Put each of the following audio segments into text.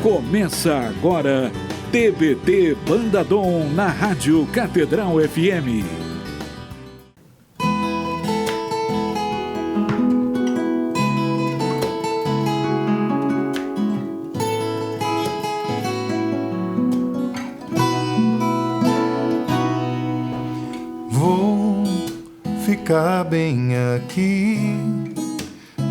Começa agora, TBT Banda Dom na Rádio Catedral FM. Vou ficar bem aqui,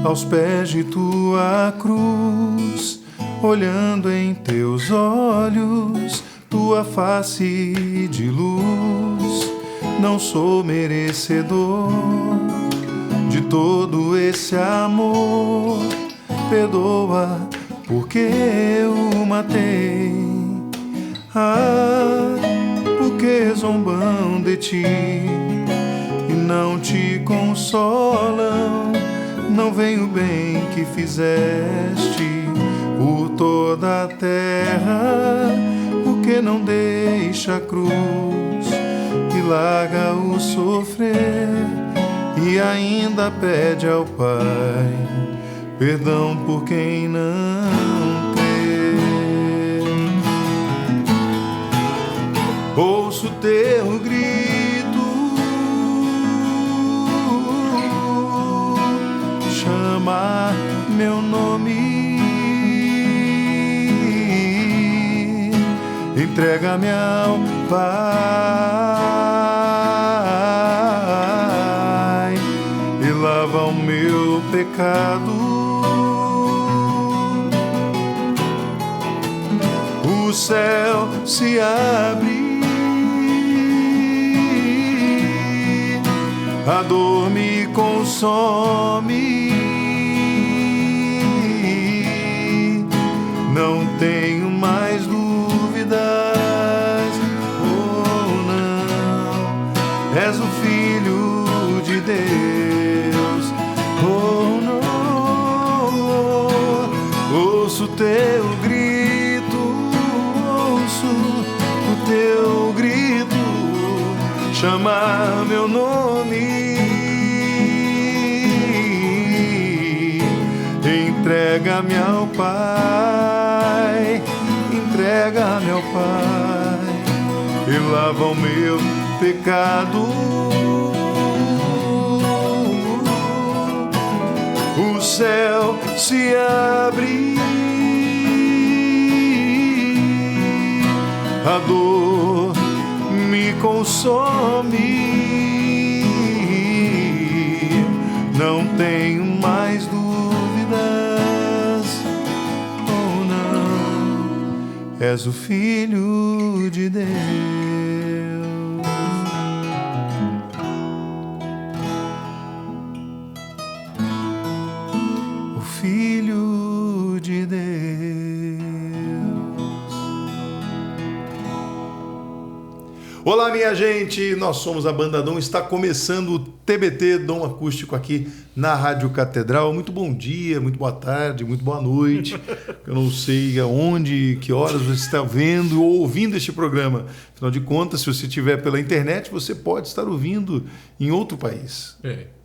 aos pés de tua cruz, olhando em teus olhos, tua face de luz. Não sou merecedor de todo esse amor. Perdoa porque eu o matei. Ah, porque zombam de ti e não te consolam. Não vem o bem que fizeste por toda a terra, porque não deixa a cruz e larga o sofrer, e ainda pede ao Pai perdão por quem não crê. Ouço teu grito, chama meu nome, entrega-me ao Pai e lava o meu pecado. O céu se abre, a dor me consome. Não tenho mais dúvidas, oh não, és o Filho de Deus, oh não, ouço teu grito, ouço o teu grito, chama meu nome, entrega-me ao Pai, entrega-me ao Pai e lava o meu pecado. O céu se abre, a dor me consome. Não tenho mais dúvidas, oh não, és o Filho de Deus. O Filho de Deus. Olá, minha gente, nós somos a Banda Dom, está começando o TBT Dom Acústico aqui na Rádio Catedral. Muito bom dia, muito boa tarde, muito boa noite. Eu não sei aonde, que horas você está vendo ou ouvindo este programa. Afinal de contas, se você estiver pela internet, você pode estar ouvindo em outro país.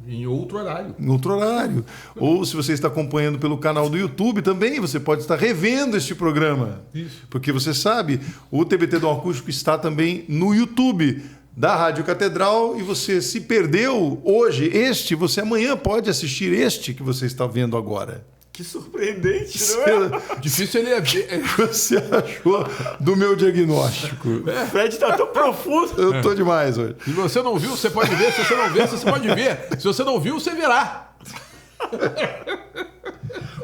Em outro horário. Em outro horário. Ou se você está acompanhando pelo canal do YouTube também, você pode estar revendo este programa. Isso. Porque você sabe, o TBT Dom Acústico está também no YouTube da Rádio Catedral, e você se perdeu hoje você amanhã pode assistir este que você está vendo agora. Que surpreendente, não é? Difícil ele Você achou do meu diagnóstico? O Fred tá tão profundo. Eu tô demais hoje. Se você não viu, você pode ver. Se você não vê, você pode ver. Se você não viu, você verá.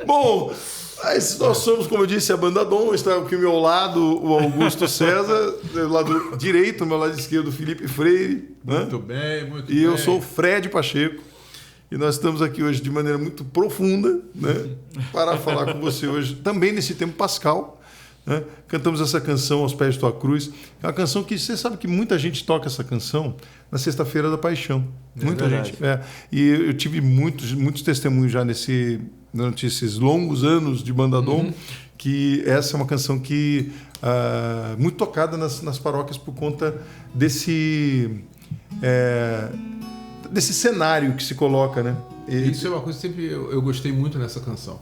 Bom, mas nós somos, como eu disse, a Banda Dom. Está aqui ao meu lado o Augusto César, do lado direito, do meu lado esquerdo o Felipe Freire. Muito bem, muito bem. E eu sou o Fred Pacheco. E nós estamos aqui hoje de maneira muito profunda, né, para falar com você hoje, também nesse tempo pascal. Né? Cantamos essa canção Aos Pés de Tua Cruz. É uma canção que você sabe que muita gente toca essa canção na Sexta-feira da Paixão. Muita gente. E eu tive muitos testemunhos já durante esses longos anos de Banda Dom, que essa é uma canção que muito tocada nas paróquias por conta desse cenário que se coloca, né? Isso é uma coisa que sempre eu gostei muito nessa canção.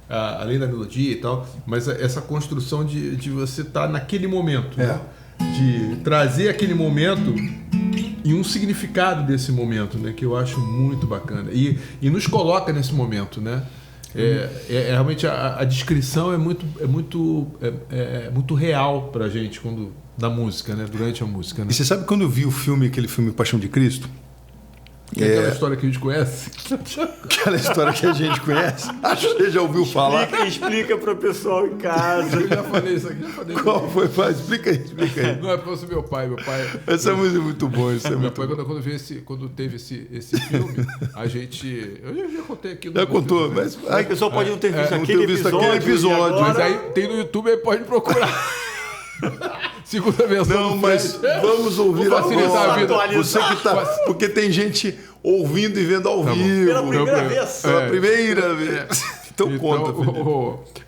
além da melodia e tal, mas essa construção de você estar naquele momento, né? De trazer aquele momento e um significado desse momento, né? Que eu acho muito bacana e nos coloca nesse momento, né? Realmente a descrição é muito real pra gente da música, né? Durante a música, né? E você sabe quando eu vi aquele filme Paixão de Cristo? Aquela história que a gente conhece. Aquela história que a gente conhece. Acho que você já ouviu falar. Explica para o pessoal em casa. Eu já falei isso aqui. Qual foi, pai? Explica aí. Não, é porque eu sou meu pai. Essa música é muito boa. Meu pai, quando teve esse filme, a gente... Eu já contei aqui. Já contou, mas... O pessoal pode não ter visto aquele episódio. Mas aí tem no YouTube, aí pode procurar. Segunda versão. Não, mas vamos ouvir facilitar a vida. Você que tá, porque tem gente ouvindo e vendo ao vivo. Pela primeira vez. Pela primeira vez. Então conta, Felipe.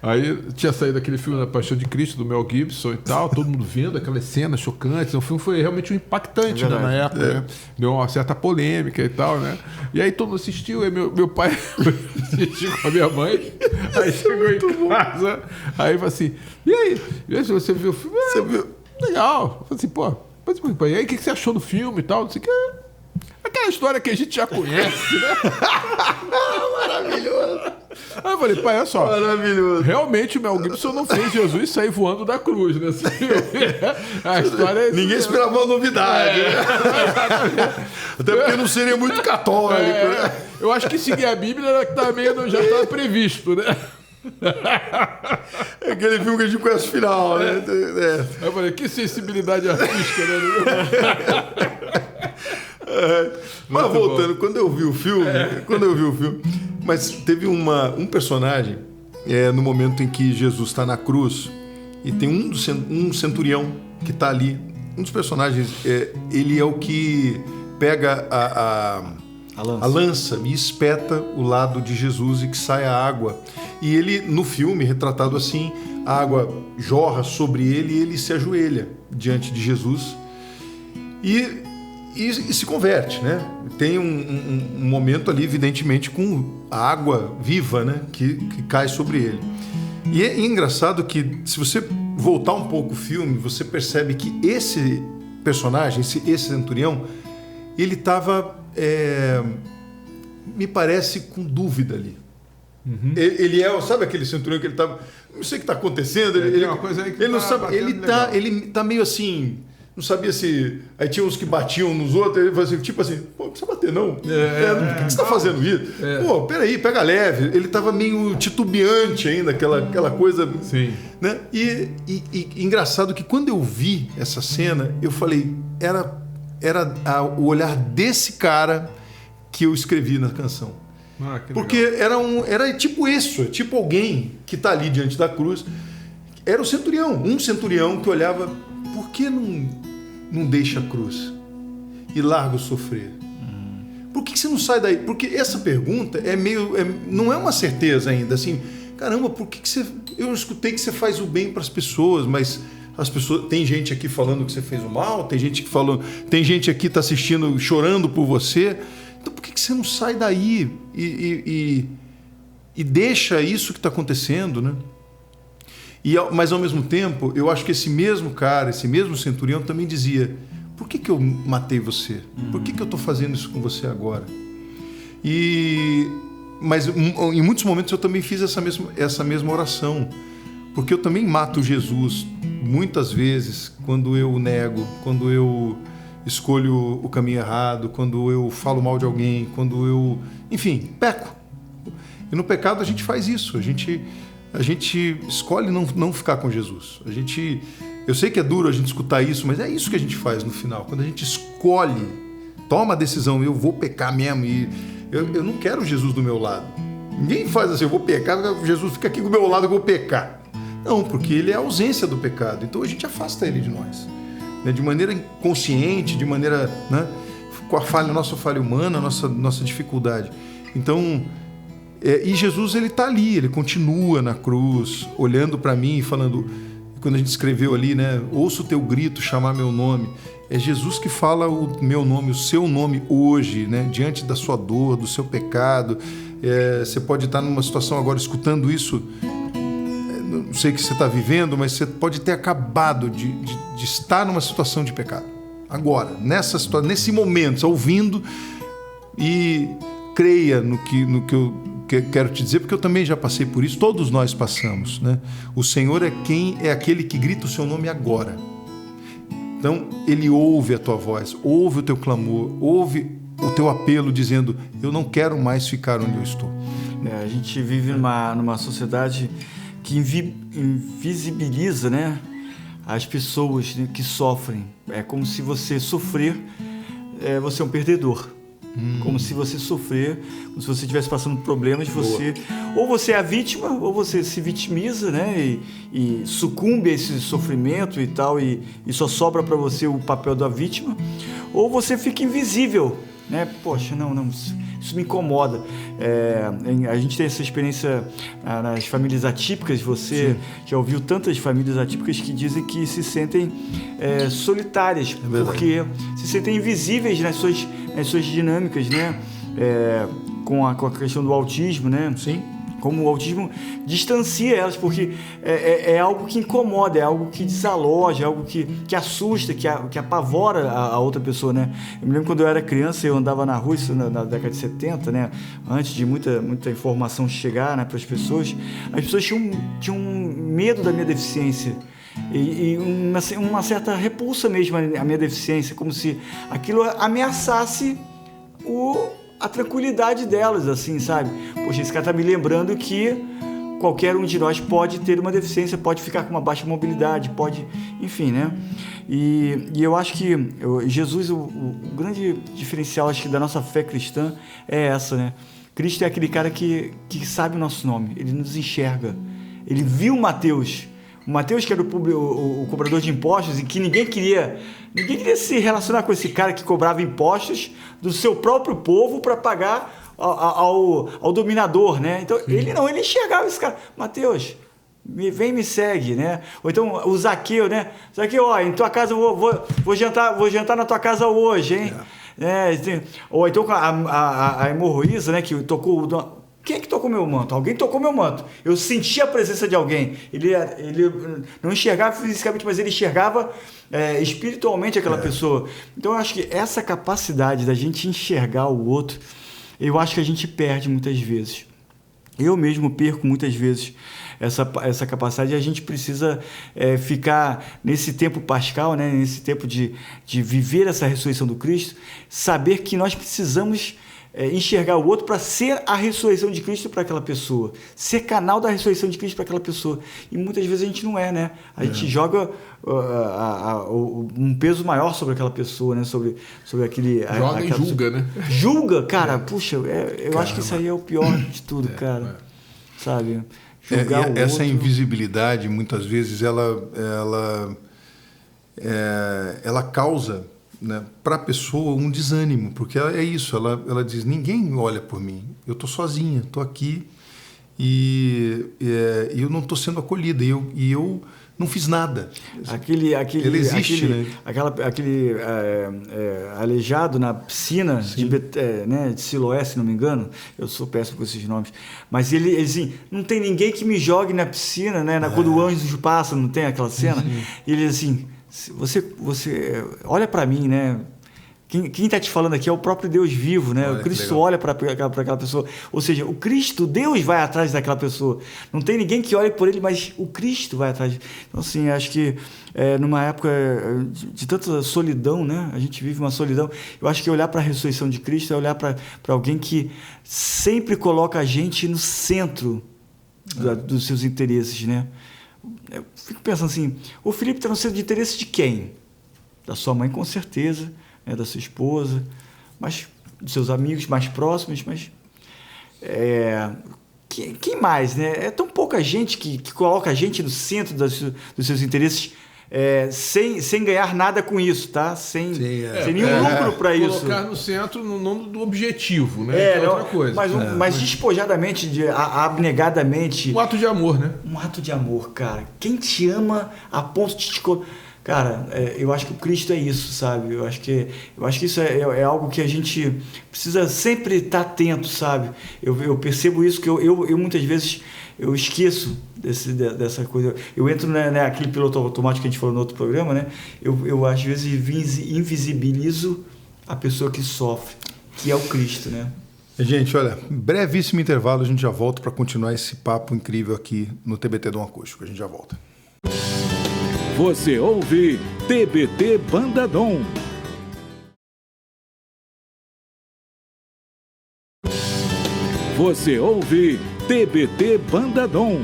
Aí tinha saído aquele filme da Paixão de Cristo, do Mel Gibson e tal, todo mundo vendo aquelas cenas chocantes. O filme foi realmente impactante, né, na época. Né? Deu uma certa polêmica e tal, né? E aí todo mundo assistiu, aí meu pai assistiu com a minha mãe, aí chegou em casa, aí falou assim, e aí você viu o filme? Você viu? Legal. Eu falei assim, pô, e aí o que você achou do filme e tal? Não sei o que. Aquela história que a gente já conhece, né? Maravilhoso. Aí eu falei, pai, olha só. Maravilhoso. Realmente o Mel Gibson não fez Jesus sair voando da cruz, né? A história é... Ninguém esperava uma novidade. Né? Até porque não seria muito católico. Né? Eu acho que seguir a Bíblia já estava previsto, né? É aquele filme que a gente conhece o final, né? Aí eu falei, que sensibilidade artística, né? Mas voltando, quando eu vi o filme, mas teve um personagem no momento em que Jesus está na cruz e tem um centurião que está ali, um dos personagens, ele é o que pega a lança e espeta o lado de Jesus e que sai a água. E ele, no filme, retratado assim, a água jorra sobre ele e ele se ajoelha diante de Jesus e se converte, né? Tem um momento ali, evidentemente, com a água viva, né? Que cai sobre ele. E é engraçado que, se você voltar um pouco o filme, você percebe que esse personagem, esse centurião, ele estava, me parece, com dúvida ali. Uhum. Ele sabe aquele centurião que ele estava... Não sei o que está acontecendo. Ele não sabe. Ele tá meio assim... Não sabia se... Aí tinha uns que batiam nos outros, ele fazia tipo assim, pô, não precisa bater não. Por que você está fazendo isso? Pô, peraí, pega leve. Ele estava meio titubeante ainda, aquela coisa... Sim. Né? E engraçado que quando eu vi essa cena, eu falei, era o olhar desse cara que eu escrevi na canção. Porque era tipo isso, tipo alguém que está ali diante da cruz. Era um centurião que olhava... Por que não deixa a cruz e larga o sofrer? Por que você não sai daí? Porque essa pergunta não é uma certeza ainda. Assim, caramba, por que você... Eu escutei que você faz o bem para as pessoas, mas as pessoas... Tem gente aqui falando que você fez o mal, tem gente aqui que está assistindo chorando por você. Então por que você não sai daí e deixa isso que está acontecendo, né? Mas, ao mesmo tempo, eu acho que esse mesmo cara, esse mesmo centurião também dizia, por que eu matei você? Por que eu estou fazendo isso com você agora? Mas, em muitos momentos, eu também fiz essa mesma oração, porque eu também mato Jesus, muitas vezes, quando eu nego, quando eu escolho o caminho errado, quando eu falo mal de alguém, quando eu... Enfim, peco. E no pecado a gente faz isso, a gente escolhe não ficar com Jesus. Eu sei que é duro a gente escutar isso, mas é isso que a gente faz no final. Quando a gente escolhe, toma a decisão, eu vou pecar mesmo, e eu não quero Jesus do meu lado. Ninguém faz assim, eu vou pecar, Jesus fica aqui do meu lado, eu vou pecar. Não, porque ele é a ausência do pecado. Então a gente afasta ele de nós. Né? De maneira inconsciente, de maneira... Né? Com a nossa falha humana, nossa dificuldade. Então... E Jesus, ele está ali, ele continua na cruz, olhando para mim e falando, quando a gente escreveu ali, né, ouço o teu grito chamar meu nome. É Jesus que fala o meu nome, o seu nome hoje, né? Diante da sua dor, do seu pecado. Você pode estar numa situação agora escutando isso, não sei o que você está vivendo, mas você pode ter acabado de estar numa situação de pecado. Agora, nesse momento, ouvindo, e creia no que eu quero te dizer, porque eu também já passei por isso, todos nós passamos, né? O Senhor é aquele que grita o seu nome agora. Então, Ele ouve a tua voz, ouve o teu clamor, ouve o teu apelo dizendo, eu não quero mais ficar onde eu estou. A gente vive numa sociedade que invisibiliza, né, as pessoas, né, que sofrem. É como se você sofrer, você é um perdedor. Como se você sofrer, como se você estivesse passando por problemas, ou você é a vítima, ou você se vitimiza, né, e sucumbe a esse sofrimento e tal, e só sobra para você o papel da vítima, ou você fica invisível, né? Poxa, não, isso me incomoda. A gente tem essa experiência nas famílias atípicas. Você já ouviu tantas famílias atípicas que dizem que se sentem solitárias, porque se sentem invisíveis nas suas dinâmicas, né? Com a questão do autismo, né? Sim. Como o autismo distancia elas, porque é algo que incomoda, é algo que desaloja, é algo que assusta, que apavora a outra pessoa, né? Eu me lembro quando eu era criança, eu andava na rua, isso na década de 70, né? Antes de muita informação chegar, né, para as pessoas tinham medo da minha deficiência. E uma certa repulsa mesmo à minha deficiência, como se aquilo ameaçasse a tranquilidade delas, assim, sabe? Poxa, esse cara tá me lembrando que qualquer um de nós pode ter uma deficiência, pode ficar com uma baixa mobilidade, pode... Enfim, né? E eu acho que Jesus, o grande diferencial, acho que da nossa fé cristã é essa, né? Cristo é aquele cara que sabe o nosso nome, ele nos enxerga. Ele viu Mateus, que era o cobrador de impostos, e que ninguém queria se relacionar com esse cara que cobrava impostos do seu próprio povo para pagar ao dominador, né? Então, ele enxergava esse cara. Mateus, vem me segue, né? Ou então o Zaqueu, né? Zaqueu, ó, em tua casa eu vou jantar na tua casa hoje, hein? Ou então a hemorroísa, né? Que tocou... Quem é que tocou meu manto? Alguém tocou meu manto. Eu senti a presença de alguém. Ele não enxergava fisicamente, mas ele enxergava espiritualmente aquela pessoa. Então, eu acho que essa capacidade da gente enxergar o outro, eu acho que a gente perde muitas vezes. Eu mesmo perco muitas vezes essa capacidade, e a gente precisa ficar nesse tempo pascal, né? Nesse tempo de viver essa ressurreição do Cristo, saber que nós precisamos enxergar o outro para ser a ressurreição de Cristo para aquela pessoa, ser canal da ressurreição de Cristo para aquela pessoa. E muitas vezes a gente não é, né? A gente joga um peso maior sobre aquela pessoa, né? Sobre aquele... Joga e julga, né? Julga, cara. Puxa, eu acho que isso aí é o pior de tudo, cara. Sabe? Julgar essa outro. invisibilidade, muitas vezes, ela causa, né, para a pessoa um desânimo, porque é isso, ela diz, ninguém olha por mim, eu estou sozinha, estou aqui e eu não estou sendo acolhida, e eu não fiz nada. Ele existe, né? Aquele aleijado na piscina de Siloé, se não me engano, eu sou péssimo com esses nomes, mas ele assim, não tem ninguém que me jogue na piscina, né? Quando o anjo passa, não tem aquela cena? Ele assim, você olha para mim, né? Quem está te falando aqui é o próprio Deus vivo, né? O Cristo olha para aquela pessoa. Ou seja, o Cristo, Deus vai atrás daquela pessoa. Não tem ninguém que olhe por ele, mas o Cristo vai atrás. Então, assim, acho que numa época de tanta solidão, né? A gente vive uma solidão. Eu acho que olhar para a ressurreição de Cristo é olhar para alguém que sempre coloca a gente no centro dos seus interesses, né? Eu fico pensando assim, o Felipe está no centro de interesse de quem? Da sua mãe, com certeza, né, da sua esposa, mas dos seus amigos mais próximos, mas quem mais, né? É tão pouca gente que coloca a gente no centro dos seus interesses, sem ganhar nada com isso, tá? Sem nenhum lucro para isso. Colocar no centro não do objetivo, né? É outra coisa. Mas despojadamente, abnegadamente. Um ato de amor, né? Um ato de amor, cara. Quem te ama a ponto de te... Cara, eu acho que o Cristo é isso, sabe? Eu acho que isso é algo que a gente precisa sempre estar atento, sabe? Eu percebo isso, que eu muitas vezes eu esqueço dessa coisa. Eu entro naquele piloto automático que a gente falou no outro programa, né? Eu às vezes invisibilizo a pessoa que sofre, que é o Cristo, né? Gente, olha, brevíssimo intervalo, a gente já volta para continuar esse papo incrível aqui no TBT Dom Acústico. A gente já volta. Você ouve TBT Banda Dom. Você ouve TBT Banda Dom.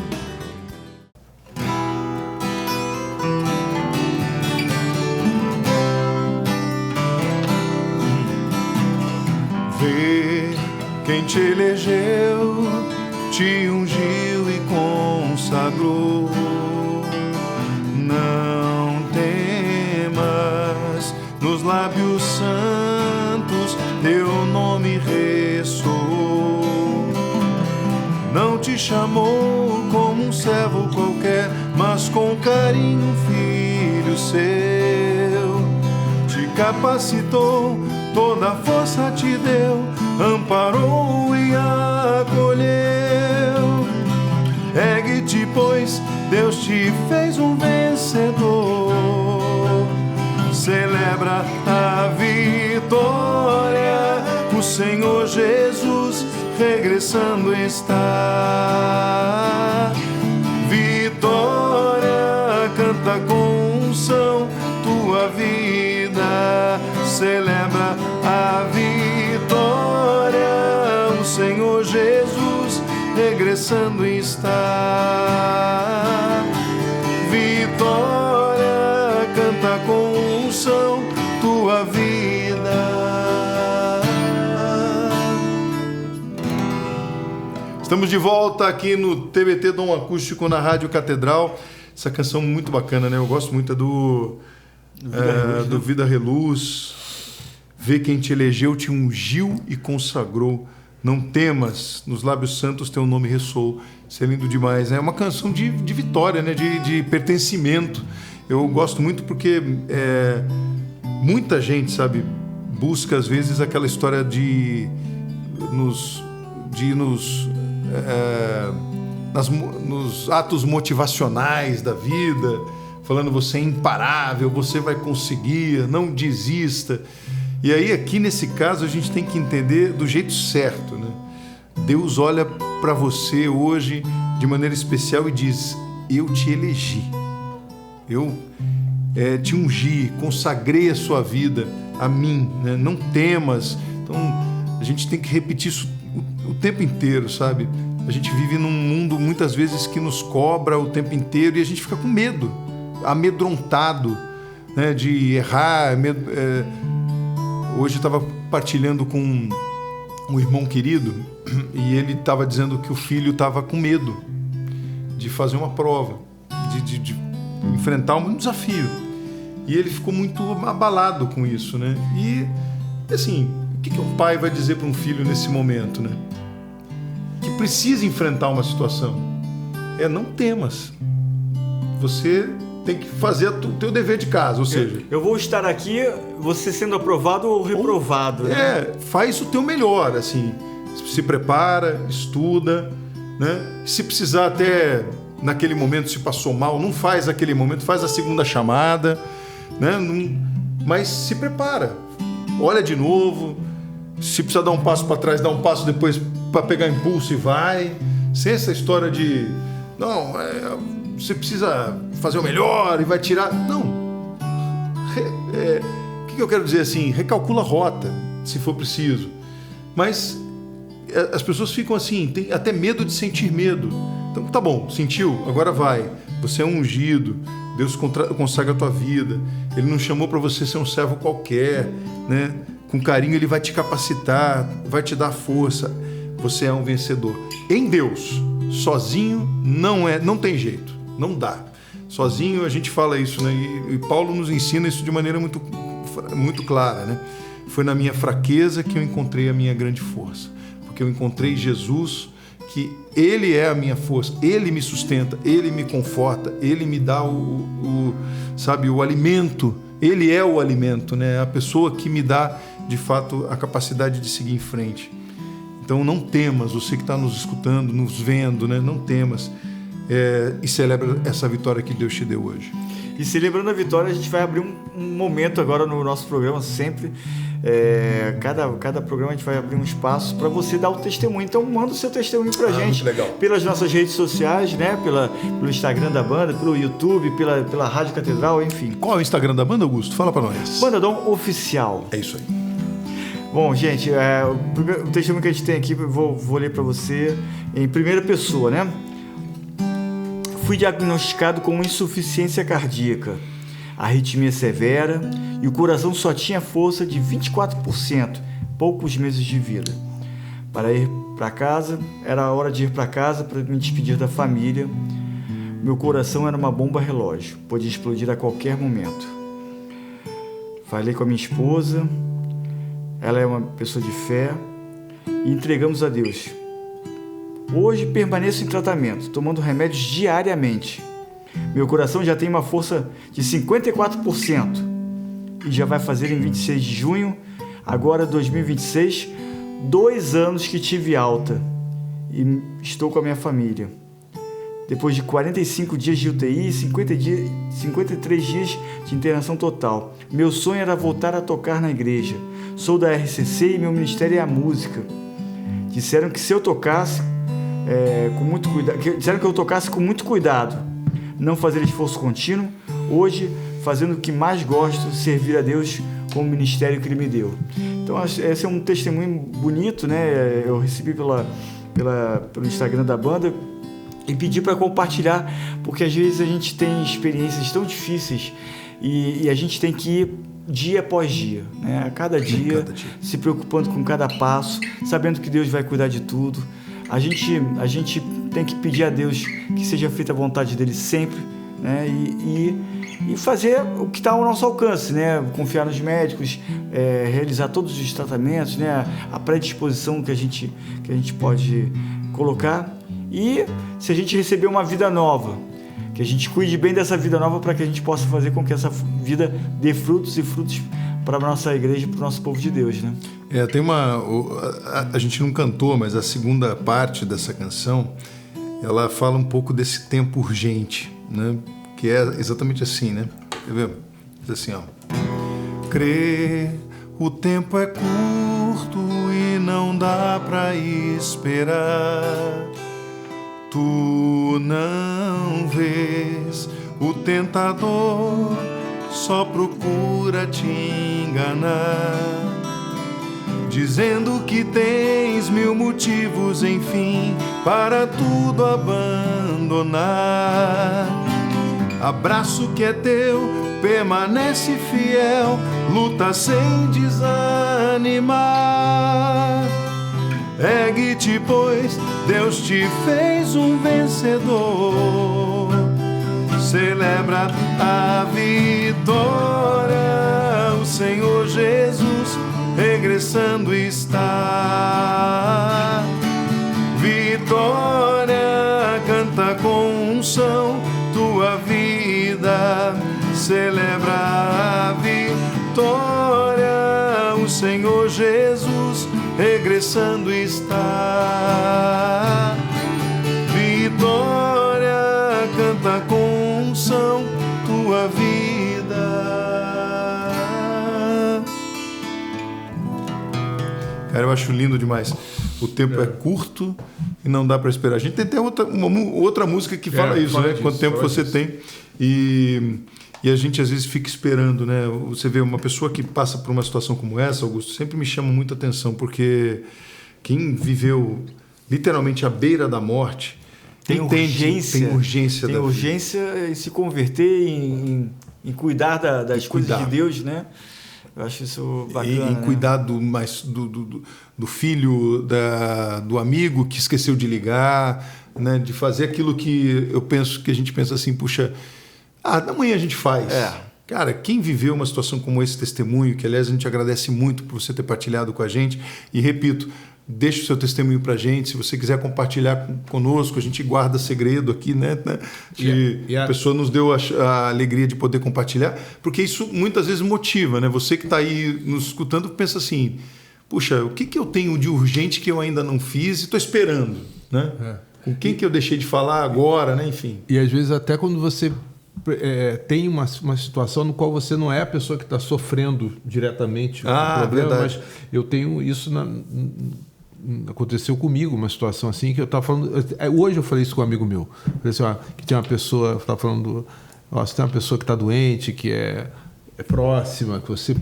Vê quem te elegeu, te ungiu e consagrou. Não temas, nos lábios santos teu nome ressoou. Não te chamou como um servo qualquer, mas com carinho filho seu. Te capacitou, toda a força te deu, amparou e acolheu. Ergue-te, pois Deus te fez um vencedor. Celebra a vitória, o Senhor Jesus regressando está. Vitória, canta com unção tua vida. Celebra a vitória, o Senhor Jesus regressando está. Vitória, canta com unção tua vida. Estamos de volta aqui no TBT Dom Acústico na Rádio Catedral. Essa canção muito bacana, né? Eu gosto muito do Vida Reluz. Vê quem te elegeu, te ungiu e consagrou. Não temas, nos lábios santos teu nome ressoou. Isso é lindo demais, né? É uma canção de vitória, né? De pertencimento. Eu gosto muito porque muita gente, sabe, busca às vezes aquela história de nos atos motivacionais da vida, falando você é imparável, você vai conseguir, não desista. E aí aqui nesse caso a gente tem que entender do jeito certo, né? Deus olha para você hoje de maneira especial e diz: eu te elegi, eu te ungi, consagrei a sua vida a mim, né? Não temas. Então a gente tem que repetir isso o tempo inteiro, sabe? A gente vive num mundo muitas vezes que nos cobra o tempo inteiro e a gente fica com medo, amedrontado, né? De errar. Hoje eu estava partilhando com um irmão querido e ele estava dizendo que o filho estava com medo de fazer uma prova, de enfrentar um desafio. E ele ficou muito abalado com isso, né? E, assim, o que um pai vai dizer para um filho nesse momento, né? Que precisa enfrentar uma situação. Não temas. Você tem que fazer o teu dever de casa, ou seja... Eu vou estar aqui, você sendo aprovado ou reprovado. Né? Faz o teu melhor, assim. Se prepara, estuda, né? Se precisar até naquele momento, se passou mal, não faz aquele momento, faz a segunda chamada, né? Mas se prepara. Olha de novo. Se precisar dar um passo para trás, dá um passo depois para pegar impulso e vai. Sem essa história de... Não, você precisa fazer o melhor e vai tirar... Não. O que eu quero dizer assim? Recalcula a rota, se for preciso. Mas as pessoas ficam assim, tem até medo de sentir medo. Então, tá bom, sentiu, agora vai. Você é um ungido, Deus consagra a tua vida. Ele não chamou para você ser um servo qualquer, né? Com carinho ele vai te capacitar, vai te dar força. Você é um vencedor. Em Deus, sozinho não tem jeito, não dá. Sozinho a gente fala isso, né? E Paulo nos ensina isso de maneira muito, muito clara, né? Foi na minha fraqueza que eu encontrei a minha grande força. Porque eu encontrei Jesus, que Ele é a minha força, Ele me sustenta, Ele me conforta, Ele me dá sabe, o alimento. Ele é o alimento, né? A pessoa que me dá, de fato, a capacidade de seguir em frente. Então não temas, você que está nos escutando, nos vendo, né? Não temas, e celebra essa vitória que Deus te deu hoje. E celebrando a vitória, a gente vai abrir um momento agora no nosso programa, sempre. Cada programa a gente vai abrir um espaço para você dar o testemunho. Então manda o seu testemunho para a gente pelas nossas redes sociais, né? Pelo Instagram da banda, pelo YouTube, pela Rádio Catedral, enfim. Qual é o Instagram da banda, Augusto? Fala para nós. Bandadom Oficial. É isso aí. Bom, gente, o testemunho que a gente tem aqui, eu vou ler para você em primeira pessoa, né? Fui diagnosticado com insuficiência cardíaca, arritmia severa e o coração só tinha força de 24%, poucos meses de vida. Para ir para casa, era a hora de ir para casa para me despedir da família. Meu coração era uma bomba relógio, podia explodir a qualquer momento. Falei com a minha esposa, ela é uma pessoa de fé, e entregamos a Deus. Hoje permaneço em tratamento, tomando remédios diariamente. Meu coração já tem uma força de 54% e já vai fazer em 26 de junho, agora 2026, 2 anos que tive alta e estou com a minha família. Depois de 45 dias de UTI e 53 dias de internação total, meu sonho era voltar a tocar na igreja. Sou da RCC e meu ministério é a música. Disseram que se eu tocasse com muito cuidado, disseram que eu tocasse com muito cuidado, não fazer esforço contínuo. Hoje, fazendo o que mais gosto, servir a Deus com o ministério que Ele me deu. Então, esse é um testemunho bonito, né? Eu recebi pelo Instagram da banda e pedi para compartilhar, porque às vezes a gente tem experiências tão difíceis e a gente tem que ir dia após dia, né? A cada dia, se preocupando com cada passo, sabendo que Deus vai cuidar de tudo. A gente tem que pedir a Deus que seja feita a vontade dele sempre, né? E fazer o que está ao nosso alcance, né? Confiar nos médicos, realizar todos os tratamentos, né? A predisposição que a gente pode colocar. E se a gente receber uma vida nova, que a gente cuide bem dessa vida nova para que a gente possa fazer com que essa vida dê frutos e frutos para a nossa igreja, para o nosso povo de Deus, né? Tem a gente não cantou, mas a segunda parte dessa canção, ela fala um pouco desse tempo urgente, né? Que é exatamente assim, né? Quer ver? Diz assim, ó. Crê, o tempo é curto e não dá pra esperar. Tu não vês o tentador, só procura te enganar, dizendo que tens 1000 motivos, enfim, para tudo abandonar. Abraço que é teu, permanece fiel, luta sem desanimar. Ergue-te, pois Deus te fez um vencedor. Celebra a vitória, o Senhor Jesus regressando está. Vitória, canta com unção tua vida. Celebra a vitória, o Senhor Jesus regressando está. Vitória, canta com unção tua vida. Cara, eu acho lindo demais. O tempo é curto e não dá para esperar. A gente tem até outra música que fala isso, né? Quanto tempo você tem. E a gente às vezes fica esperando, né? Você vê uma pessoa que passa por uma situação como essa, Augusto, sempre me chama muita atenção, porque quem viveu literalmente à beira da morte tem urgência em se converter, em cuidar das coisas de Deus, né? Eu acho isso bacana. Em cuidar do filho, do amigo que esqueceu de ligar, né? De fazer aquilo que a gente pensa assim, puxa, amanhã a gente faz. Cara, quem viveu uma situação como esse testemunho, que aliás a gente agradece muito por você ter partilhado com a gente, e repito, deixe o seu testemunho para a gente. Se você quiser compartilhar conosco, a gente guarda segredo aqui, né? A pessoa nos deu a alegria de poder compartilhar, porque isso muitas vezes motiva, né? Você que está aí nos escutando pensa assim, puxa, o que eu tenho de urgente que eu ainda não fiz e estou esperando, né? Com quem que eu deixei de falar agora, né? Enfim. E às vezes até quando você tem uma situação no qual você não é a pessoa que está sofrendo diretamente o problema, verdade. mas eu tenho isso aconteceu comigo, uma situação assim que eu estava falando. Hoje eu falei isso com um amigo meu. Falei assim, que tinha uma pessoa, estava falando, se tem uma pessoa que está doente, que é próxima, que você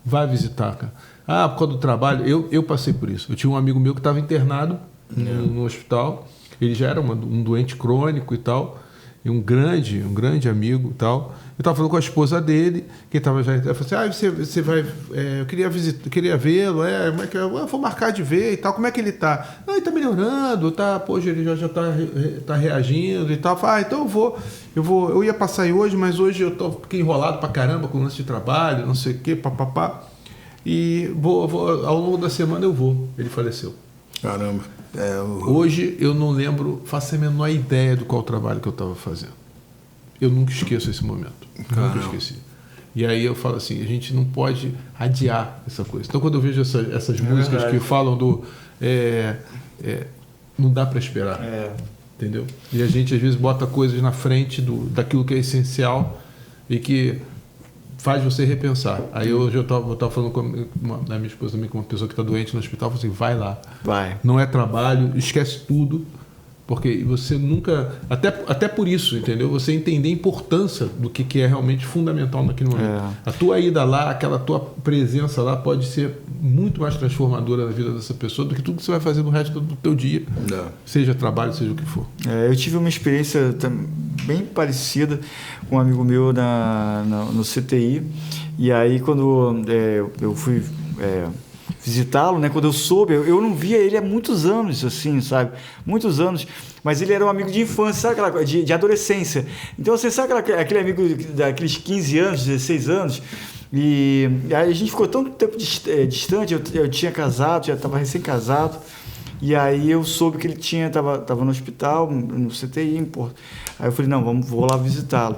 vai visitar, cara. Por causa do trabalho, eu passei por isso. Eu tinha um amigo meu que estava internado no hospital. Ele já era um doente crônico e tal. E um grande amigo e tal. Eu estava falando com a esposa dele, que estava já. Eu falei assim, você vai. Eu queria vê-lo, como é que eu vou marcar de ver e tal, como é que ele está? Não, ele está melhorando, tá, poxa, ele já está reagindo e tal. Eu falei, então eu ia passar aí hoje, mas hoje eu fiquei enrolado pra caramba com o lance de trabalho, não sei o quê, papapá. E ao longo da semana eu vou. Ele faleceu. Caramba. Hoje eu não lembro, faço a menor ideia do qual trabalho que eu estava fazendo. Eu nunca esqueço esse momento. Nunca esqueci. E aí eu falo assim, a gente não pode adiar essa coisa. Então quando eu vejo essas músicas que falam do não dá para esperar, entendeu? E a gente às vezes bota coisas na frente daquilo que é essencial e que faz você repensar. Aí hoje eu estava falando com a minha esposa também, com uma pessoa que está doente no hospital, eu falei assim, vai lá. Vai. Não é trabalho, esquece tudo, porque você nunca... Até por isso, entendeu? Você entender a importância do que é realmente fundamental naquele momento. A tua ida lá, aquela tua presença lá pode ser muito mais transformadora na vida dessa pessoa do que tudo que você vai fazer no resto do teu dia. Seja trabalho, seja o que for. Eu tive uma experiência bem parecida com um amigo meu no CTI. E aí, quando eu fui visitá-lo, né? Quando eu soube, eu não via ele há muitos anos, assim, sabe? Muitos anos. Mas ele era um amigo de infância, sabe aquela coisa? De adolescência. Então, você sabe aquele amigo daqueles 15 anos, 16 anos? E aí a gente ficou tanto tempo distante. Eu tinha casado, já estava recém-casado. E aí eu soube que ele estava no hospital, no CTI. Aí eu falei, não, vou lá visitá-lo.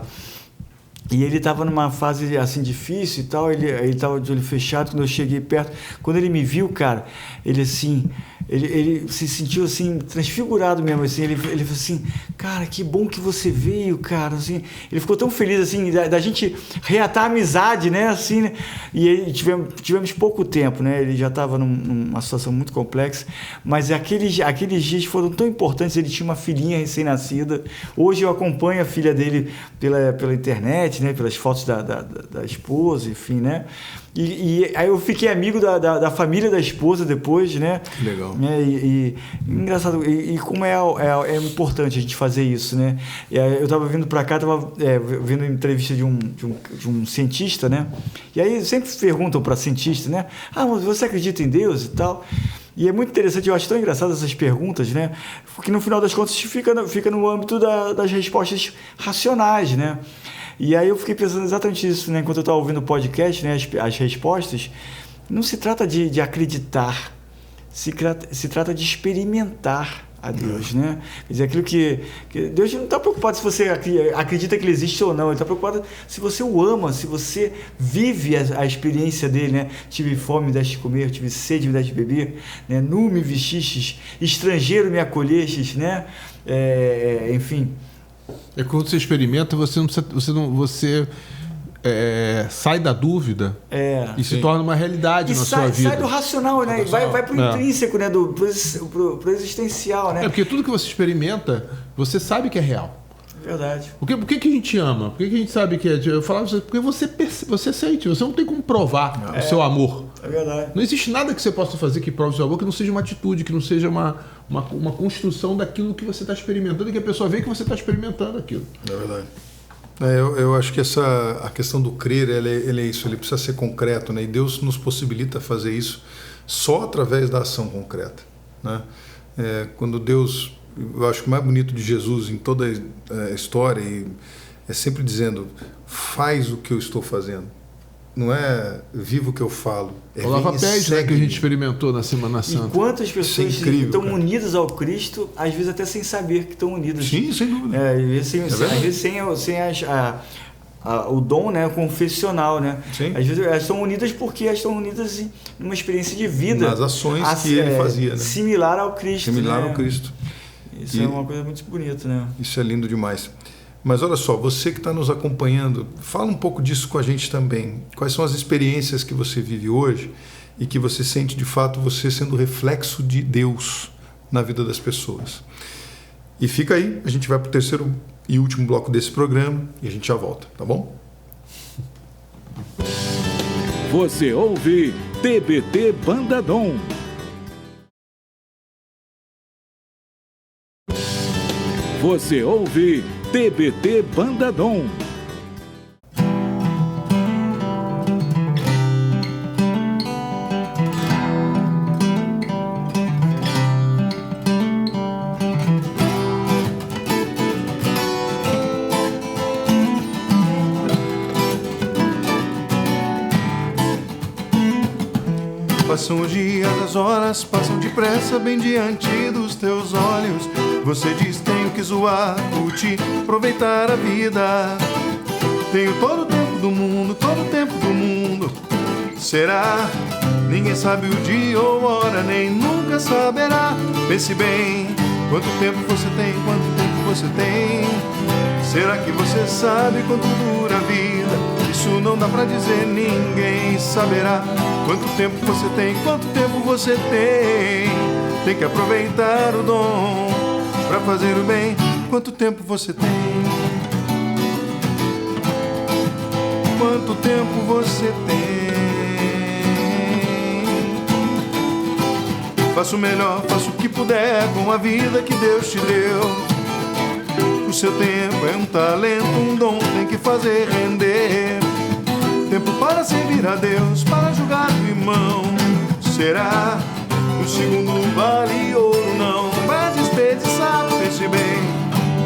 E ele estava numa fase assim difícil e tal, ele estava de olho fechado. Quando eu cheguei perto, quando ele me viu, cara, ele assim, ele se sentiu assim transfigurado mesmo, assim. Ele falou assim, cara, que bom que você veio, cara, assim. Ele ficou tão feliz assim da gente reatar a amizade, né, assim, né? E aí tivemos pouco tempo, né? Ele já estava numa situação muito complexa, mas aqueles dias foram tão importantes. Ele tinha uma filhinha recém-nascida. Hoje eu acompanho a filha dele pela internet, né, pelas fotos da esposa, enfim, né? E aí eu fiquei amigo da família da esposa depois, né? Legal. Engraçado, e como é importante a gente fazer isso, né? Eu estava vindo para cá, estava vendo uma entrevista de um cientista, né? E aí sempre perguntam para cientista, né? Mas você acredita em Deus e tal? E é muito interessante, eu acho tão engraçado essas perguntas, né? Porque no final das contas fica no âmbito das respostas racionais, né? E aí eu fiquei pensando exatamente isso, né? Enquanto eu estava ouvindo o podcast, né? As respostas, não se trata de acreditar, se trata de experimentar a Deus, né? Quer dizer, aquilo que Deus não está preocupado se você acredita que Ele existe ou não. Ele está preocupado se você o ama, se você vive a experiência dele, né? Tive fome, me deste comer, tive sede, me deste beber, né? Nu me vestistes, estrangeiro me acolhestes, né? Enfim. Quando você experimenta, você sai da dúvida e se torna uma realidade na sua vida. Sai do racional, né? Vai para o intrínseco, né? Pro existencial, né? Porque tudo que você experimenta, você sabe que é real. Verdade. Por que a gente ama? Por que a gente sabe que é? Eu falava porque você sente, você não tem como provar o seu amor. É verdade. Não existe nada que você possa fazer que prove o seu amor que não seja uma atitude, que não seja uma construção daquilo que você está experimentando e que a pessoa vê que você está experimentando aquilo. É verdade. Eu acho que a questão do crer, ele é isso, ele precisa ser concreto, né? E Deus nos possibilita fazer isso só através da ação concreta, né? Quando Deus, eu acho que o mais bonito de Jesus em toda a história é sempre dizendo, faz o que eu estou fazendo, não é vivo que eu falo. É o lava-pés, né, que a gente experimentou na Semana Santa. E quantas pessoas estão cara. unidas ao Cristo, às vezes até sem saber que estão unidas. Sim, sem dúvida. Às vezes sem o dom, né, confessional, né? Sim. Às vezes elas estão unidas porque elas estão unidas em uma experiência de vida. Nas ações que ele fazia, né? Similar ao Cristo. Similar né? ao Cristo. Isso é uma coisa muito bonita, né? Isso é lindo demais. Mas olha só, você que está nos acompanhando, fala um pouco disso com a gente também. Quais são as experiências que você vive hoje e que você sente de fato você sendo reflexo de Deus na vida das pessoas? E fica aí, a gente vai para o terceiro e último bloco desse programa e a gente já volta, tá bom? Você ouve TBT Bandadom. Você ouve TBT Bandadom. Passam os dias, as horas passam depressa bem diante dos teus olhos. Você diz, tenho que zoar, curtir, aproveitar a vida. Tenho todo o tempo do mundo, todo o tempo do mundo. Será? Ninguém sabe o dia ou hora, nem nunca saberá. Pense bem, quanto tempo você tem, quanto tempo você tem. Será que você sabe quanto dura a vida? Isso não dá pra dizer, ninguém saberá. Quanto tempo você tem, quanto tempo você tem. Tem que aproveitar o dom pra fazer o bem. Quanto tempo você tem? Quanto tempo você tem? Faça o melhor, faça o que puder com a vida que Deus te deu. O seu tempo é um talento, um dom, tem que fazer render. Tempo para servir a Deus, para julgar o irmão. Será? Um segundo vale ouro, não vai desperdiçar, pense bem.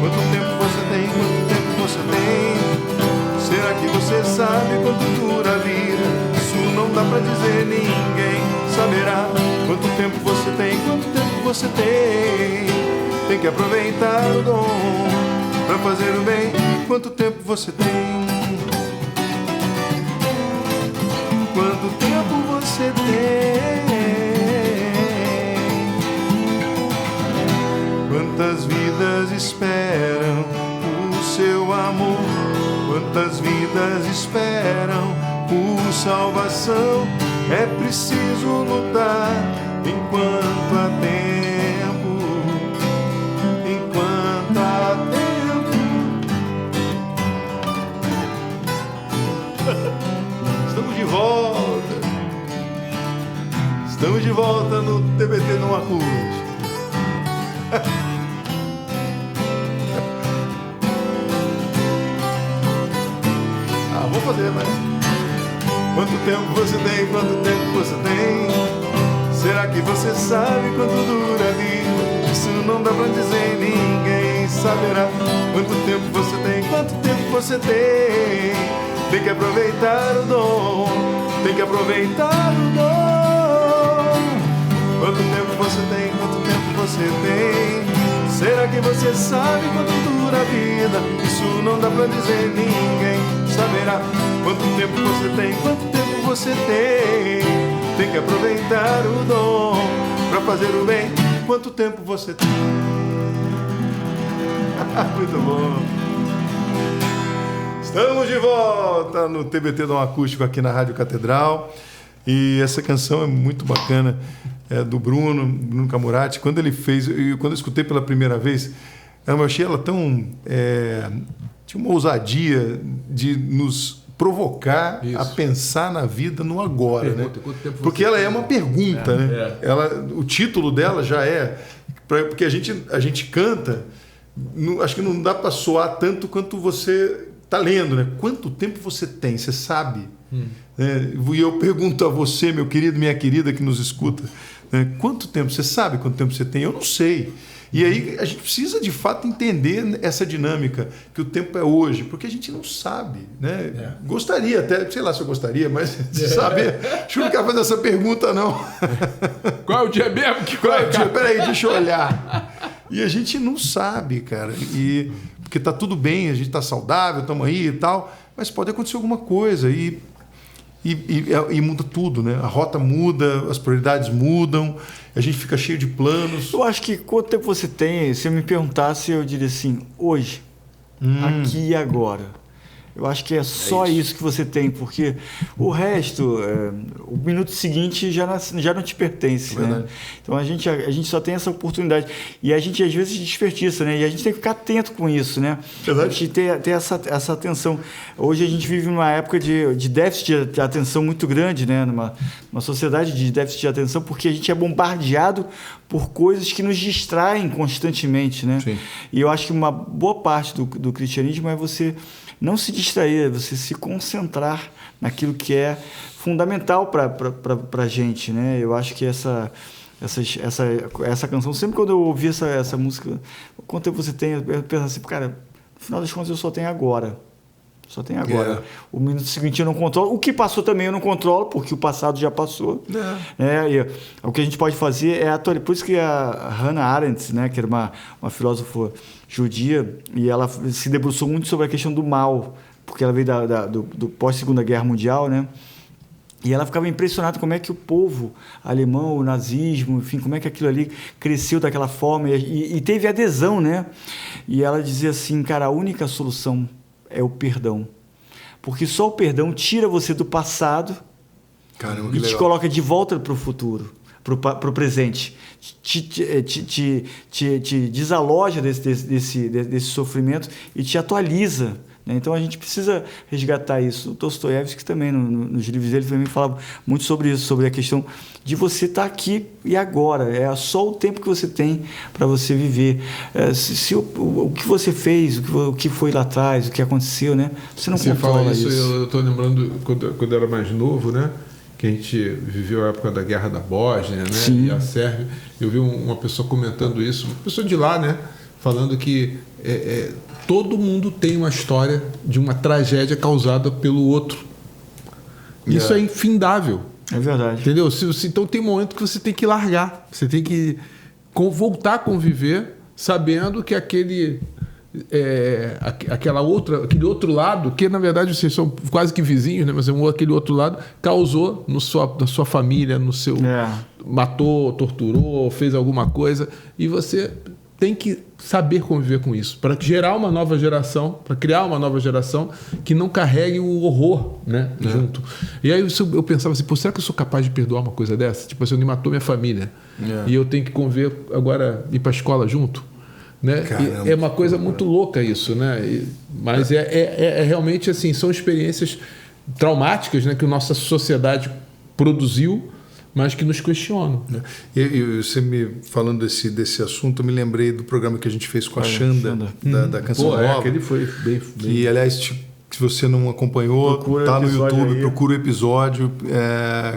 Quanto tempo você tem, quanto tempo você tem. Será que você sabe quanto dura a vida? Isso não dá pra dizer, ninguém saberá. Quanto tempo você tem, quanto tempo você tem. Tem que aproveitar o dom pra fazer o bem. Quanto tempo você tem? Quanto tempo você tem? Quantas vidas esperam o seu amor? Quantas vidas esperam por salvação? É preciso lutar enquanto há tempo. Enquanto há tempo. Estamos de volta. Estamos de volta no TBT no Acústico. Vou fazer, mas quanto tempo você tem, quanto tempo você tem? Será que você sabe quanto dura a vida? Isso não dá pra dizer, ninguém saberá. Quanto tempo você tem, quanto tempo você tem? Tem que aproveitar o dom, tem que aproveitar o dom. Quanto tempo você tem, quanto tempo você tem? Será que você sabe quanto dura a vida? Isso não dá pra dizer, ninguém saberá. Quanto tempo você tem, quanto tempo você tem. Tem que aproveitar o dom pra fazer o bem. Quanto tempo você tem? Muito bom. Estamos de volta no TBT Dom Acústico aqui na Rádio Catedral. E essa canção é muito bacana, é do Bruno Camurati. Quando ele fez, quando eu escutei pela primeira vez, eu achei ela tão... tinha uma ousadia de nos provocar a pensar na vida no agora, né? Porque ela é uma pergunta, né? O título dela já é... Porque a gente canta, acho que não dá para soar tanto quanto você está lendo, né? Quanto tempo você tem? Você sabe? E eu pergunto a você, meu querido, minha querida que nos escuta, quanto tempo? Você sabe quanto tempo você tem? Eu não sei. E aí a gente precisa, de fato, entender essa dinâmica, que o tempo é hoje, porque a gente não sabe, né? Gostaria até, sei lá se eu gostaria, mas saber. Acho que eu não quero fazer essa pergunta, não. Qual é o dia mesmo? Qual é o dia? Peraí, deixa eu olhar. E a gente não sabe, cara. Porque tá tudo bem, a gente tá saudável, estamos aí e tal, mas pode acontecer alguma coisa e muda tudo, né? A rota muda, as prioridades mudam, a gente fica cheio de planos. Eu acho que quanto tempo você tem, se eu me perguntasse, eu diria assim, hoje, aqui e agora. Eu acho que é só isso que você tem, porque o resto, o minuto seguinte já não te pertence, né? Então a gente só tem essa oportunidade. E a gente às vezes desperdiça, né? E a gente tem que ficar atento com isso, né? Verdade. A gente ter essa atenção. Hoje a gente vive numa época de déficit de atenção muito grande, né? Numa sociedade de déficit de atenção, porque a gente é bombardeado por coisas que nos distraem constantemente, né? Sim. E eu acho que uma boa parte do cristianismo é você não se distrair, você se concentrar naquilo que é fundamental para a gente, né? Eu acho que essa canção, sempre quando eu ouvi essa música, quanto tempo você tem, eu penso assim, cara, no final das contas eu só tenho agora. Só tem agora. O minuto seguinte eu não controlo. O que passou também eu não controlo, porque o passado já passou. E o que a gente pode fazer é atualizar. Por isso que a Hannah Arendt, né, que era uma filósofa judia, e ela se debruçou muito sobre a questão do mal, porque ela veio do pós-Segunda Guerra Mundial, né? E ela ficava impressionada como é que o povo alemão, o nazismo, enfim, como é que aquilo ali cresceu daquela forma e teve adesão, né? E ela dizia assim, cara, a única solução é o perdão. Porque só o perdão tira você do passado. Caramba, que e legal. te coloca de volta para o futuro, para o presente. Te desaloja desse sofrimento e te atualiza. Né? Então a gente precisa resgatar isso. O Dostoiévski também, nos livros dele, também falava muito sobre isso, sobre a questão de você estar aqui e agora. É só o tempo que você tem para você viver. O que você fez, o que foi lá atrás, o que aconteceu, né? Você não controla isso. Eu estou lembrando, quando eu era mais novo, né? Que a gente viveu a época da Guerra da Bósnia, né? Sim. E a Sérvia. Eu vi uma pessoa comentando isso, uma pessoa de lá, né? Falando que todo mundo tem uma história de uma tragédia causada pelo outro. Isso é infindável. É verdade. Entendeu? Então tem um momento que você tem que largar. Você tem que voltar a conviver sabendo que aquele outro lado, que na verdade vocês são quase que vizinhos, né? Mas aquele outro lado causou na sua família, matou, torturou, fez alguma coisa, e você tem que saber conviver com isso, para gerar uma nova geração, para criar uma nova geração que não carregue o horror, né, junto. E aí eu pensava assim, será que eu sou capaz de perdoar uma coisa dessa? Tipo assim, alguém matou minha família e eu tenho que conviver agora, ir para a escola junto? Né? É uma coisa muito louca isso, né? Mas é realmente assim, são experiências traumáticas, né, que a nossa sociedade produziu, mas que nos questionam. Você me falando desse assunto, eu me lembrei do programa que a gente fez com a Xanda, da Canção Nova. Aquele foi bem... E, aliás, se você não acompanhou, está no YouTube, aí. Procura o episódio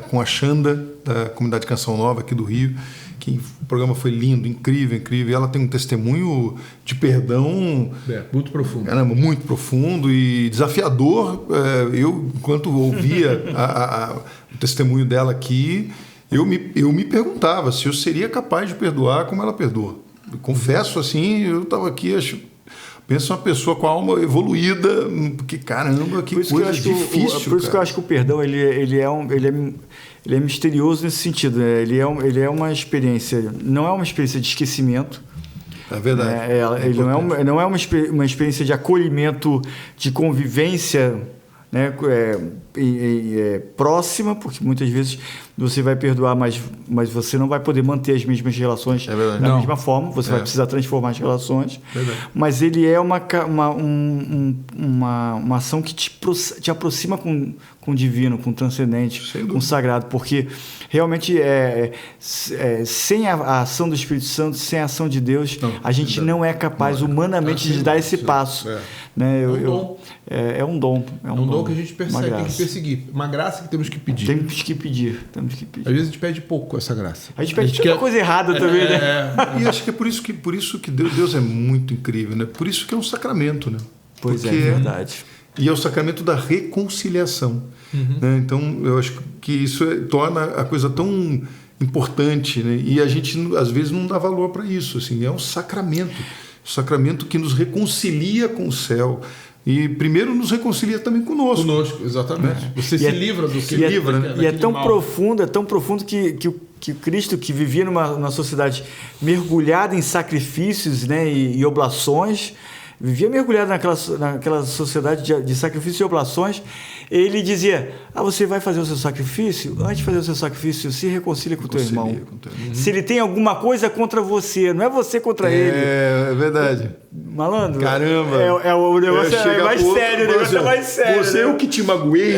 com a Xanda, da Comunidade Canção Nova aqui do Rio. Que o programa foi lindo, incrível, incrível. E ela tem um testemunho de perdão... muito profundo. Caramba, muito profundo e desafiador. Eu, enquanto ouvia o testemunho dela aqui, eu me perguntava se eu seria capaz de perdoar como ela perdoa. Eu confesso, assim, eu estava aqui, penso uma pessoa com a alma evoluída, porque, caramba, que coisa difícil. Por isso que eu acho que o perdão ele é misterioso nesse sentido. Né? Ele é uma experiência, não é uma experiência de esquecimento. É verdade. Ele não é uma experiência de acolhimento, de convivência, né, próxima, porque muitas vezes você vai perdoar, mas você não vai poder manter as mesmas relações da mesma forma, você vai precisar transformar as relações. Mas ele é uma ação que te aproxima com o divino, com o transcendente, com o sagrado, porque realmente sem a ação do Espírito Santo, sem a ação de Deus, a gente não é capaz humanamente de dar esse passo. né? É um dom. É um dom que a gente persegue, tem que perseguir. Uma graça que temos que pedir. Temos que pedir. Às vezes a gente pede pouco essa graça. A gente pede tanta coisa errada também, né? E acho que é por isso que Deus é muito incrível, né? Por isso que é um sacramento, né? Pois é verdade. E é o sacramento da reconciliação. Né? Então, eu acho que isso torna a coisa tão importante, né? E a gente, às vezes, não dá valor para isso. Assim, é um sacramento que nos reconcilia com o céu. E primeiro nos reconcilia também conosco. Conosco, exatamente. Você se livra do que livra, né? E é tão profundo que o Cristo, que vivia numa sociedade mergulhada em sacrifícios, né, e oblações, vivia mergulhado naquela sociedade de sacrifícios e oblações, ele dizia: você vai fazer o seu sacrifício? Antes de fazer o seu sacrifício, se reconcilia com o teu irmão. Se ele tem alguma coisa contra você, não é você contra ele. É verdade. Malandro. Caramba. O negócio é mais sério. O negócio é mais sério. Você é o que te magoei.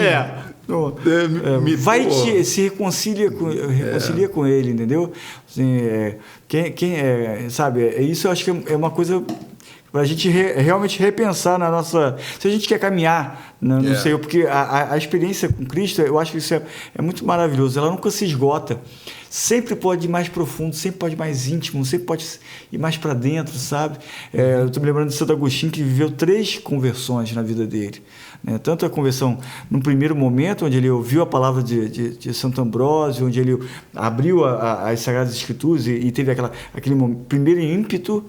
Se reconcilia com ele, entendeu? Assim, sabe? Isso eu acho que é uma coisa para a gente realmente repensar na nossa... Se a gente quer caminhar, não sei, porque a experiência com Cristo, eu acho que isso é muito maravilhoso. Ela nunca se esgota. Sempre pode ir mais profundo, sempre pode ir mais íntimo, sempre pode ir mais para dentro, sabe? Eu estou me lembrando de Santo Agostinho, que viveu 3 conversões na vida dele. Né? Tanto a conversão no primeiro momento, onde ele ouviu a palavra de Santo Ambrósio, onde ele abriu as Sagradas Escrituras e teve aquele primeiro ímpeto.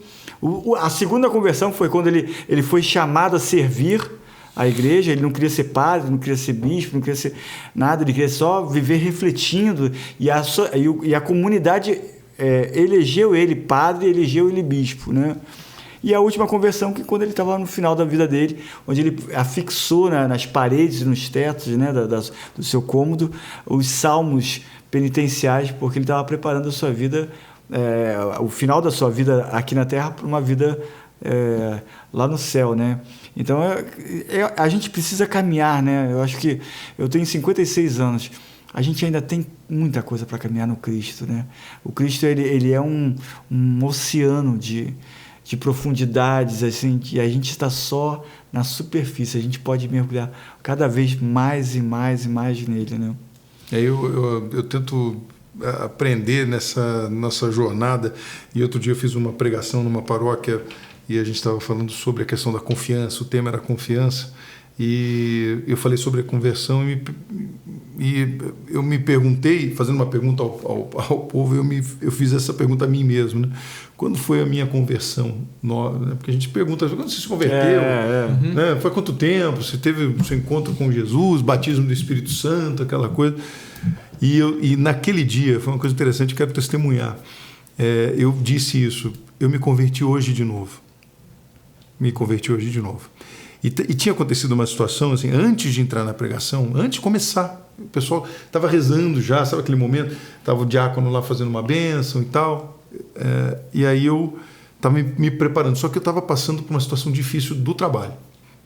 A segunda conversão foi quando ele foi chamado a servir a igreja. Ele não queria ser padre, não queria ser bispo, não queria ser nada, ele queria só viver refletindo, e a comunidade elegeu ele padre, elegeu ele bispo, né? E a última conversão, que quando ele estava no final da vida dele, onde ele afixou nas paredes e nos tetos, né, do seu cômodo os salmos penitenciais, porque ele estava preparando a sua vida, o final da sua vida aqui na Terra, para uma vida lá no céu, né? Então a gente precisa caminhar, né? Eu acho que eu tenho 56 anos, a gente ainda tem muita coisa para caminhar no Cristo, né? O Cristo ele é um oceano de profundidades, assim, que a gente está só na superfície. A gente pode mergulhar cada vez mais e mais e mais nele, né? Eu tento aprender nessa nossa jornada, e outro dia eu fiz uma pregação numa paróquia e a gente estava falando sobre a questão da confiança. O tema era confiança, e eu falei sobre a conversão, e eu me perguntei, fazendo uma pergunta ao povo, eu fiz essa pergunta a mim mesmo, né? Quando foi a minha conversão? Porque a gente pergunta, quando você se converteu? Né? Foi quanto tempo? Você teve o seu encontro com Jesus, batismo do Espírito Santo, aquela coisa. E naquele dia, foi uma coisa interessante, quero testemunhar. Eu disse isso: eu me converti hoje de novo. E tinha acontecido uma situação, assim, antes de entrar na pregação, antes de começar, o pessoal estava rezando já, sabe aquele momento? Estava o diácono lá fazendo uma bênção e tal. E aí eu estava me preparando, só que eu estava passando por uma situação difícil do trabalho.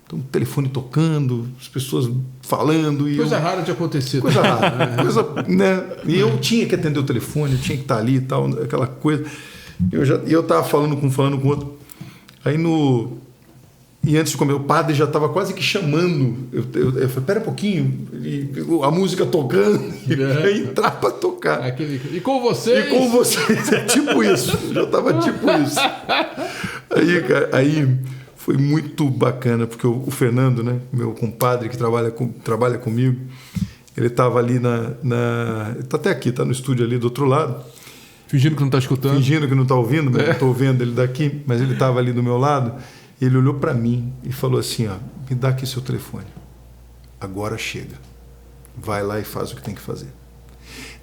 Então, o telefone tocando, as pessoas falando. Coisa rara de acontecer. Coisa rara. Né? E eu tinha que atender o telefone, eu tinha que estar ali e tal, aquela coisa. Eu estava falando com outro. Aí E antes de comer, o padre já estava quase que chamando. Eu falei: espera um pouquinho. E a música tocando, e entrar para tocar. E com vocês? E com vocês. É tipo isso. Já estava tipo isso. Aí foi muito bacana, porque o Fernando, né, meu compadre que trabalha comigo, ele estava ali está até aqui, está no estúdio ali do outro lado. Fingindo que não está escutando. Fingindo que não está ouvindo, mas eu estou vendo ele daqui, mas ele estava ali do meu lado. Ele olhou para mim e falou assim: me dá aqui seu telefone. Agora chega. Vai lá e faz o que tem que fazer.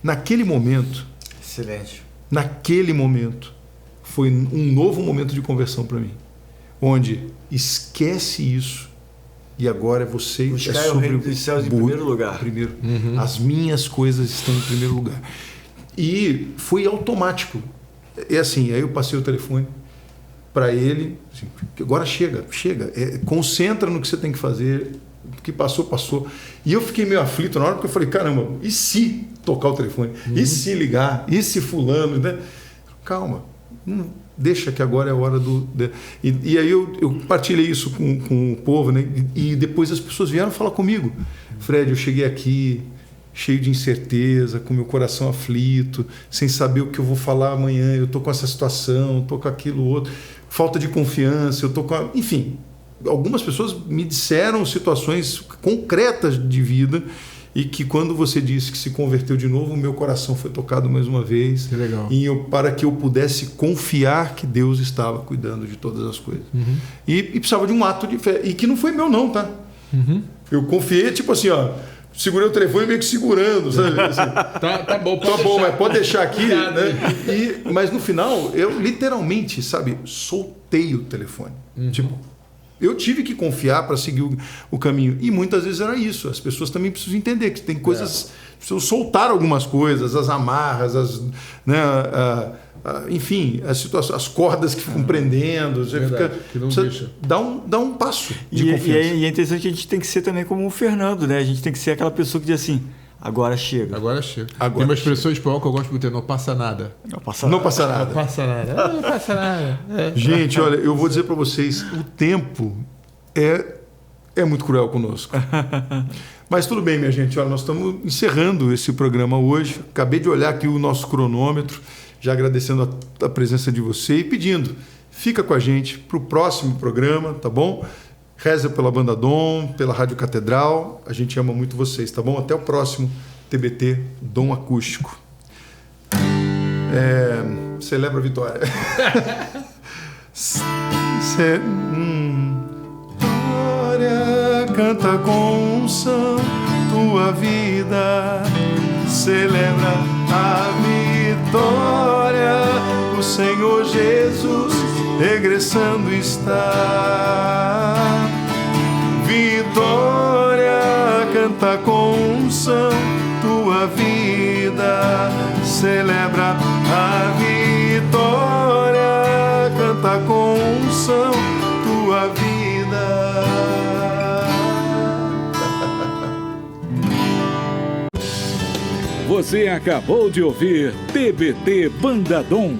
Naquele momento... Excelente. Naquele momento, foi um novo momento de conversão para mim. Onde esquece isso e agora você... Buscar o reino dos céus em primeiro lugar. As minhas coisas estão em primeiro lugar. E foi automático. Assim, aí eu passei o telefone para ele, assim: agora chega, concentra no que você tem que fazer, o que passou. E eu fiquei meio aflito na hora, porque eu falei: caramba, e se tocar o telefone? E se ligar? E se fulano? Né? Calma, Deixa que agora é a hora E aí eu partilhei isso com o povo, né? E depois as pessoas vieram falar comigo. Fred, eu cheguei aqui cheio de incerteza, com meu coração aflito, sem saber o que eu vou falar amanhã, eu estou com essa situação, estou com aquilo outro, falta de confiança, eu estou com... Enfim, algumas pessoas me disseram situações concretas de vida e que quando você disse que se converteu de novo, o meu coração foi tocado mais uma vez. Que legal. Para que eu pudesse confiar que Deus estava cuidando de todas as coisas. E precisava de um ato de fé. E que não foi meu não, tá? Eu confiei, tipo assim, ó, segurei o telefone meio que segurando, sabe? Assim, tá bom, tá bom, mas pode deixar aqui, né? Mas no final, eu literalmente, sabe, soltei o telefone. Tipo, eu tive que confiar para seguir o caminho. E muitas vezes era isso. As pessoas também precisam entender que tem coisas... Precisam soltar algumas coisas, as amarras, né, enfim, as situações, as cordas que ficam prendendo. Você dá um passo de confiança. E é interessante que a gente tem que ser também como o Fernando, né? A gente tem que ser aquela pessoa que diz assim... Agora chega. Agora chega. Tem uma expressão espanhol que eu gosto muito, não passa nada. Não passa nada. Não passa nada. Gente, olha, eu vou dizer para vocês, o tempo é muito cruel conosco. Mas tudo bem, minha gente. Olha, nós estamos encerrando esse programa hoje. Acabei de olhar aqui o nosso cronômetro, já agradecendo a presença de você e pedindo, fica com a gente para o próximo programa, tá bom? Reza pela Banda Dom, pela Rádio Catedral. A gente ama muito vocês, tá bom? Até o próximo TBT Dom Acústico. Celebra a vitória. Vitória, canta com unção tua vida. Celebra a vitória. O Senhor Jesus regressando está. Vitória, canta com unção tua vida, celebra a vitória, canta com unção tua vida. Você acabou de ouvir TBT Banda Dom.